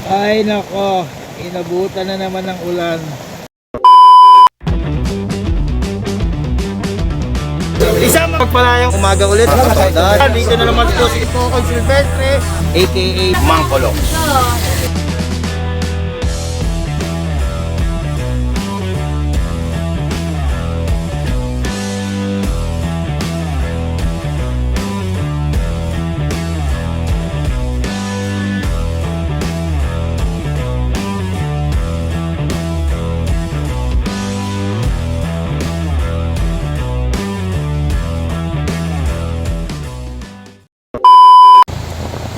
Ay nako, inabutan na naman ng ulan. Isang magpalayang umaga ulit. Dito na naman po si Cocoy Silvestre, aka Mang Kolong.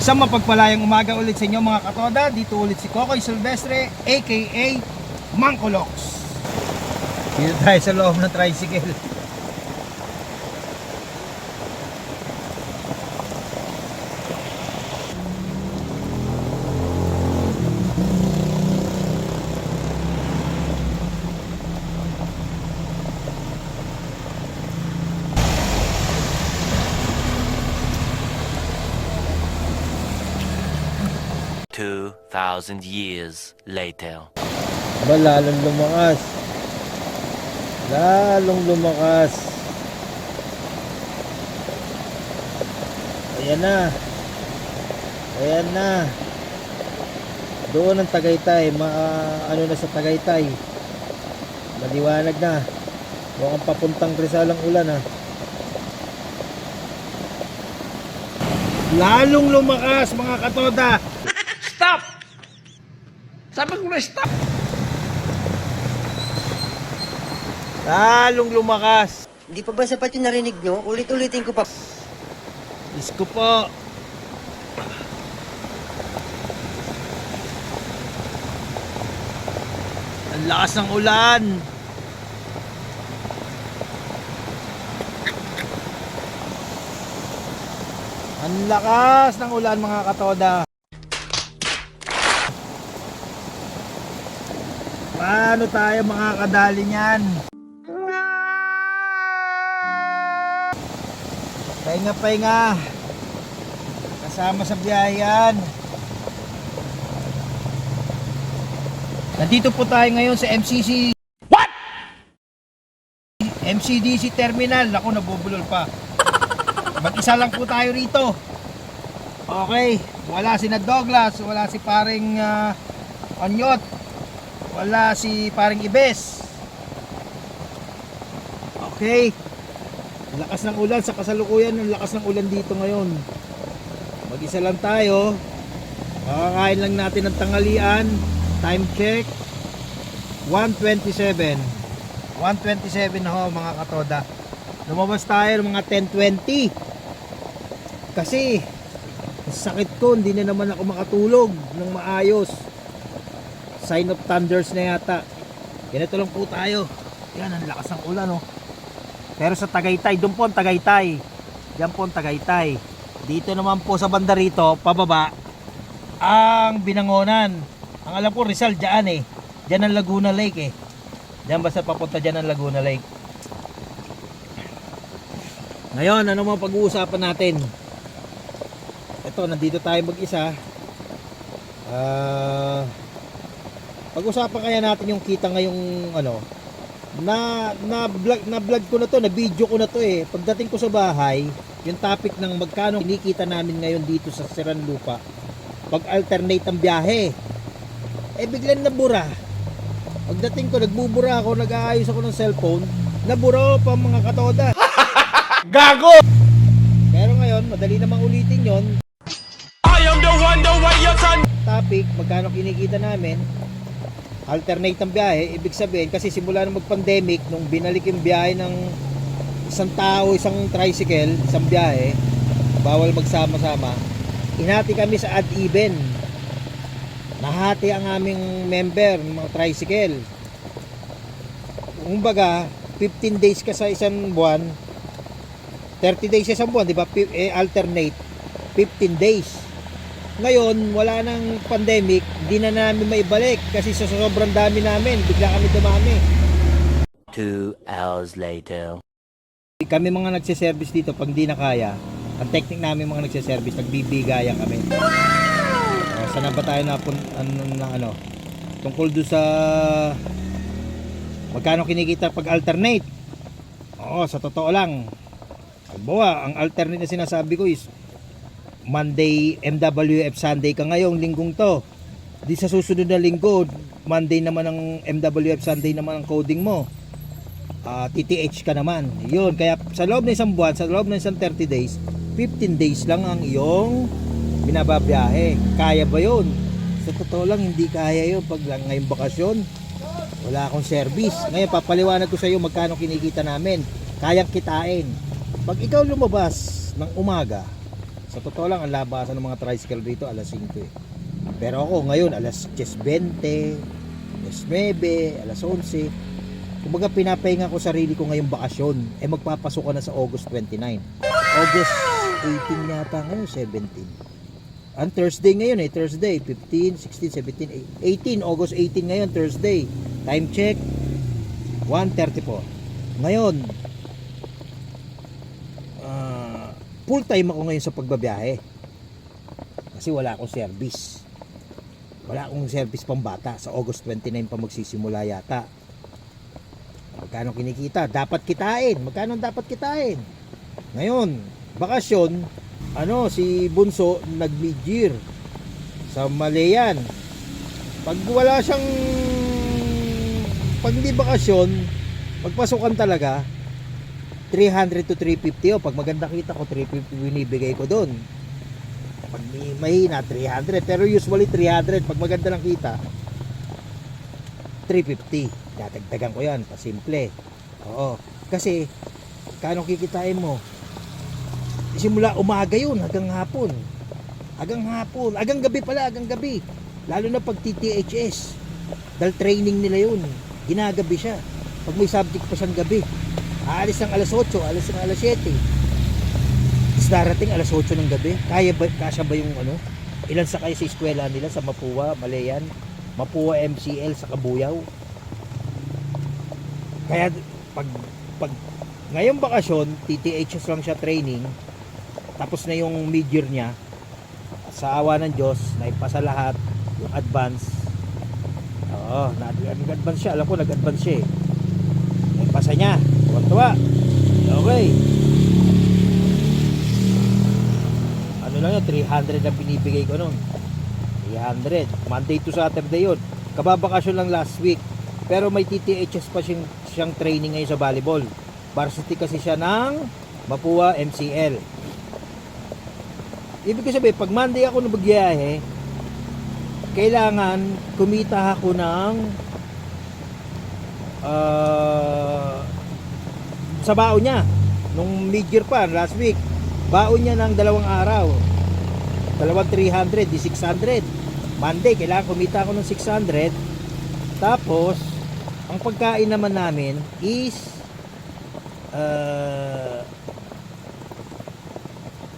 Isang mapagpalayang umaga ulit sa inyo mga katoda. Dito ulit si Cocoy Silvestre, aka Mang Koloks. Dito tayo sa loob ng tricycle. Thousand years later. Ba, lalong lumakas. Lalong lumakas. Ayan na. Ayan na. Doon ang Tagaytay. Ano na sa Tagaytay. Maliwanag na. Mukhang papuntang Rizal ang ulan ha. Lalong lumakas mga katoda. Stop! Sabi ko na stop! Lalong lumakas. Hindi pa ba sapat yung narinig nyo? Ulit-ulitin ko pa. Diyos ko po. Ang lakas ng ulan. Ang lakas ng ulan mga katoda. Paano tayo makakadali niyan? Pahinga-pahinga. Kasama sa biyayan. Nandito po tayo ngayon sa MCC. What? MCDC Terminal. Naku, nabubulol pa. Mag-isa lang po tayo rito. Okay. Wala si Douglas. Wala si paring Onyot. Wala si paring Ibes. Okay. Lakas ng ulan sa kasalukuyan. Ang lakas ng ulan dito ngayon. Mag-isa lang tayo. Makakain lang natin ng tanghalian. Time check 1:27. 1:27 na ho mga katoda. Lumabas tayo ng mga 10:20. Kasi sakit ko, hindi na naman ako makatulog ng maayos. Sign of thunders na yata. Ganito lang po tayo. Yan, ang lakas ng ulan oh. Pero sa Tagaytay, doon po ang Tagaytay. Diyan po ang Tagaytay. Dito naman po sa banda rito, pababa, ang Binangonan. Ang alam ko Rizal, dyan eh. Dyan ang Laguna Lake eh. Dyan basta papunta dyan ang Laguna Lake. Ngayon, ano mga pag-uusapan natin? Ito, nandito tayo mag-isa. Pag-usapan kaya natin yung kita ngayong ano, na vlog ko na to, na video ko na to eh. Pagdating ko sa bahay, yung topic ng magkano kinikita namin ngayon dito sa Seranlupa pag alternate ang biyahe. Eh biglang nabura. Pagdating ko, nagbubura ako, nag-aayos ako ng cellphone, nabura pa mga katoda. Gago! Pero ngayon, madali namang ulitin yon. I am the one, the way your son! Topic, magkano kinikita namin, alternate ang biyahe. Ibig sabihin, kasi simula nung mag-pandemic, nung binalik yung biyahe ng isang tao, isang tricycle, isang biyahe, bawal magsama-sama, inati kami sa odd even. Nahati ang aming member ng mga tricycle. Kumbaga 15 days ka sa isang buwan, 30 days sa isang buwan, di ba? Alternate 15 days. Ngayon, wala nang pandemic, hindi na namin maibalik kasi sa sobrang dami namin, bigla kami dumami. 2 hours later. Kami mga nagsiservice dito, pag di na kaya, ang technique namin mga nagsiservice, nagbibigayan kami. Sana ba tayo ano, tungkol doon sa magkano kinikita pag alternate. Oo, sa totoo lang. Halimbawa, ang alternate na sinasabi ko is Monday MWF, Sunday ka ngayong linggong to. Di sa susunod na linggo, Monday naman ang MWF, Sunday naman ang coding mo. TTH ka naman. Yun, kaya sa loob ng isang buwan, sa loob ng isang 30 days, 15 days lang ang iyong binababiyahe. Kaya ba yun? Sa totoo lang, hindi kaya yun pag lang ngayong bakasyon. Wala akong service. Ngayon, papaliwanag ko sa iyo magkano kinikita namin. Kayang kitain. Pag ikaw lumabas ng umaga, sa totoo lang, ang labasan ng mga tricycle dito, alas 5 eh. Pero ako ngayon, alas 10:20, alas 9, alas 11. Kumbaga, pinapahinga ko sarili ko ngayong bakasyon. Magpapasok ko na sa August 29. August 18 yata ngayon, 17. Ang Thursday ngayon Thursday, 15, 16, 17, 18, August 18 ngayon, Thursday. Time check, 1:34. Ngayon, full time ako ngayon sa pagbabiyahe. Kasi wala akong service. Wala akong service pambata. Sa August 29 pa magsisimula yata. Magkano kinikita? Dapat kitain. Magkano dapat kitain? Ngayon, bakasyon, si Bunso nag-mid-year sa Malayan. Pag wala siyang pag hindi bakasyon, pagpasukan talaga 300 to 350 pag maganda kita ko 350 binibigay ko doon. Pag mahina 300, pero usually 300 pag maganda lang kita 350. Dadagdagan ko 'yan, pasimple. Oo. Kasi kano kikitain mo? Simula umaga 'yun hanggang hapon. Hanggang gabi pala, hanggang gabi. Lalo na pag TTHS. Dahil training nila 'yun. Ginagabi siya. Pag may subject pa siyang gabi. Aalis ng alas 8, alis ng alas 7. Tapos darating alas 8 ng gabi. Kasya ba yung ilan sa kayo sa eskwela nila sa Mapua, Malayan, Mapua MCL sa Kabuyaw. Kaya pag ngayong bakasyon, TTHS lang siya training. Tapos na yung mid-year niya. Sa awa ng Diyos, naipasa lahat yung advance. Oo, nag-advance siya. Alam ko nag-advance siya eh. Naipasa niya. Tuwa. Okay. Lang yun, 300 ang binibigay ko nun. 300. Monday to Saturday yun. Kababakasyon lang last week. Pero may TTHS pa siyang training ngayon sa volleyball. Varsity kasi siya ng Mapua MCL. Ibig ko sabihin, pag Monday ako nabagyahe, kailangan kumita ako ng sa baon niya nung mid-year pa last week, baon niya ng 2 araw, 300 di 600. Monday kailangan kumita ako ng 600. Tapos ang pagkain naman namin is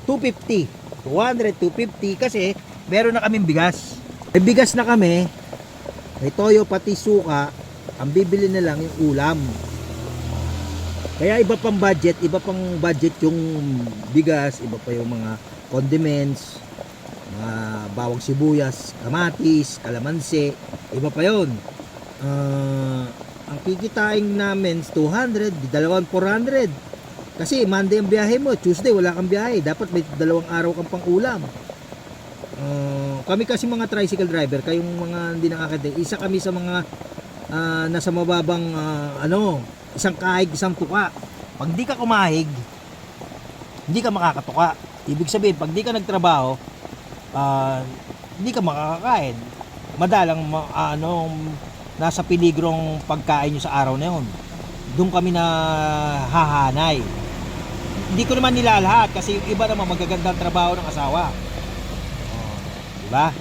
250 kasi meron na kaming bigas. May bigas na kami, may toyo pati suka. Ang bibili na lang yung ulam. Kaya iba pang budget yung bigas, iba pa yung mga condiments, mga bawang sibuyas, kamatis, kalamansi, iba pa yun. Ang kikitain namin 200, 400. Kasi Monday ang biyahe mo, Tuesday wala kang biyahe, dapat may 2 araw kang pang ulam. Kami kasi mga tricycle driver, kayong mga hindi nakakita, isa kami sa mga nasa mababang isang kahig, isang tuka. Pag di ka kumahig, hindi ka makakatuka. Ibig sabihin, pag di ka nagtrabaho, hindi ka makakakain. Madalang nasa peligrong pagkain nyo sa araw na yun. Doon kami na hahanay. Hindi ko naman nila lahat kasi yung iba naman magagandang trabaho ng asawa. Diba?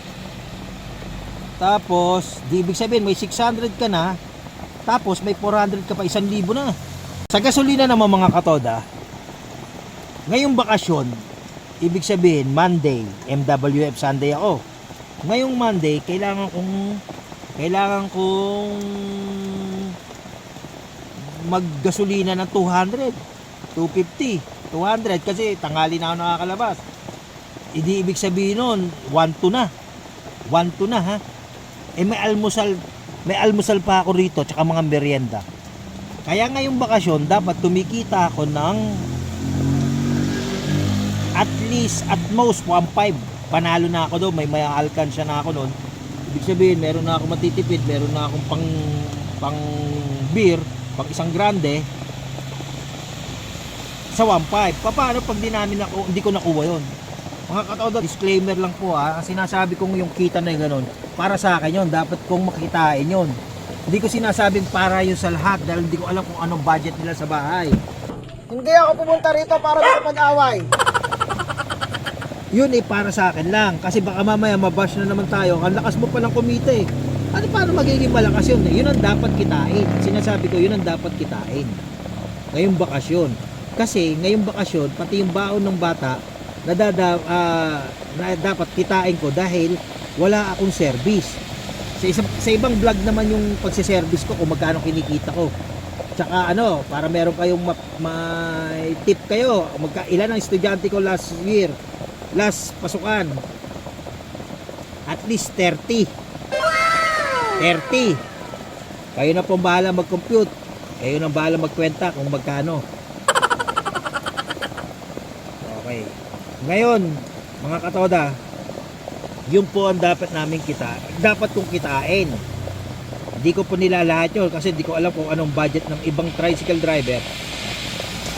Tapos, di ibig sabihin may 600 ka na, tapos may 400 ka pa, 1,000 na. Sa gasolina naman mga katoda, ngayong bakasyon, ibig sabihin Monday, MWF Sunday ako. Ngayong Monday, kailangan kong maggasolina ng 200, 250, 200 kasi tanghali na ako nakakalabas. Hindi ibig sabihin nun, 1-2 na. 1-2 na ha. May almusal pa ako rito, tsaka mga merienda. Kaya ngayong bakasyon, dapat tumikita ako ng at least, at most, 1.5. Panalo na ako doon, may alkansya na ako doon. Ibig sabihin, meron na ako matitipid, meron na akong pang beer, pang isang grande, sa 1.5. Paano pag hindi ko nakuha yon? Mga katoda, disclaimer lang po ha. Sinasabi kong yung kita na yung ganun, para sa akin yon, dapat kong makitain yon. Hindi ko sinasabing para yun sa lahat dahil hindi ko alam kung anong budget nila sa bahay. Hindi ako pumunta rito para makapag-away. Yun para sa akin lang. Kasi baka mamaya mabash na naman tayo. Ang lakas mo palang kumita eh. Ano paano magiging malakas yun? Yun ang dapat kitain. Sinasabi ko, yun ang dapat kitain. Ngayong bakasyon. Kasi ngayong bakasyon, pati yung baon ng bata, na dapat kitain ko dahil wala akong service. Sa ibang vlog naman yung pagsiservice ko kung magkano kinikita ko. Tsaka para meron kayong may tip kayo. Ilan ang estudyante ko last year? Last pasukan. At least 30. 30. Kayo na pong bahala mag-compute. Kayo na bahala magkwenta kung magkano. Okay. Ngayon, mga katoda, yun po ang dapat namin dapat kong kitain. Hindi ko po nila lahat yun kasi hindi ko alam kung anong budget ng ibang tricycle driver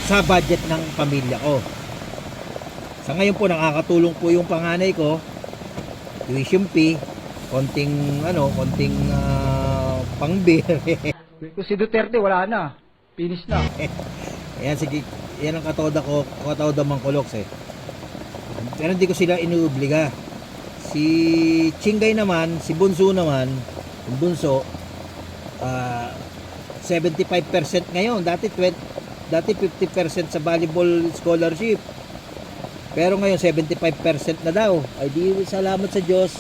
sa budget ng pamilya ko. Sa ngayon po, nakakatulong po yung panganay ko, tuition fee, konting pang beer. Si Duterte wala na. Finish na. Ayan, sige, yan ang katoda mang kuloks eh. Pero hindi ko sila inuobliga. Si Chingay naman, si Bunso naman, yung Bunso, 75% ngayon. Dati 50% sa volleyball scholarship. Pero ngayon 75% na daw. Ay di salamat sa Diyos.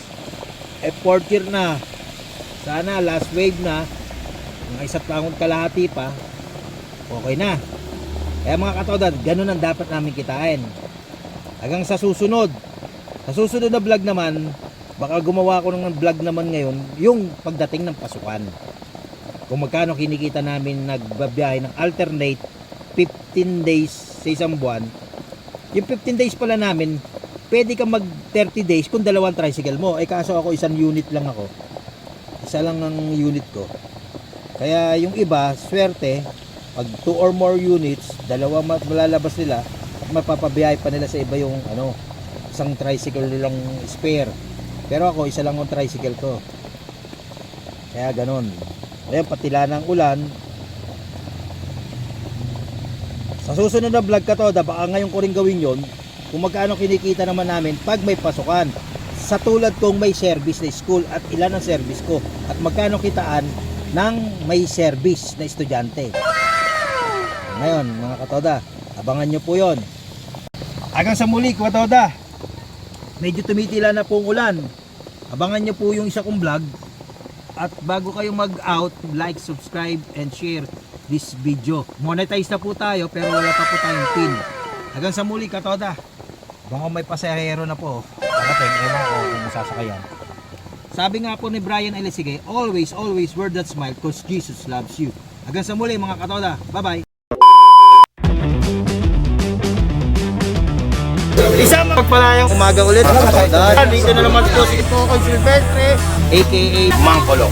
4th year na. Sana last wave na. Mga isa't taong kalahati pa. Okay na. Kaya mga katoda, ganun ang dapat namin kitain. Hanggang sa susunod. Sa susunod na vlog naman, baka gumawa ko ng vlog naman ngayon, yung pagdating ng pasukan. Kung magkano kinikita namin nagbabiyahe ng alternate 15 days sa isang buwan. Yung 15 days pala namin, pwede ka mag 30 days kung dalawang tricycle mo. Kaso ako isang unit lang ako. Isa lang ang unit ko. Kaya yung iba, swerte, pag 2 or more units, dalawa malalabas nila, mapapabiyahe pa nila sa iba yung isang tricycle lang spare. Pero ako, isa lang yung tricycle ko. Kaya ganon. Ngayon, patila ng ulan. Sa susunod na vlog katoda, baka ngayon ko rin gawin yon kung magkano kinikita naman namin pag may pasukan. Sa tulad kong may service na school at ilan ang service ko. At magkano kitaan ng may service na estudyante. Ngayon, mga katoda, abangan nyo po yon. Hanggang sa muli, katoda. Medyo tumitila na pong ulan. Abangan nyo po yung isa kong vlog. At bago kayo mag-out, like, subscribe, and share this video. Monetize na po tayo pero wala pa po tayong pin. Hanggang sa muli, katoda. Baka may pasahero na po. Parating, ewan ko kung masasakayan. Sabi nga po ni Brian Elisige, always wear that smile because Jesus loves you. Hanggang sa muli mga katoda. Bye-bye. Isang magpalayang umaga ulit. Dito na naman po si Coco Silvestre aka Mang Kolong.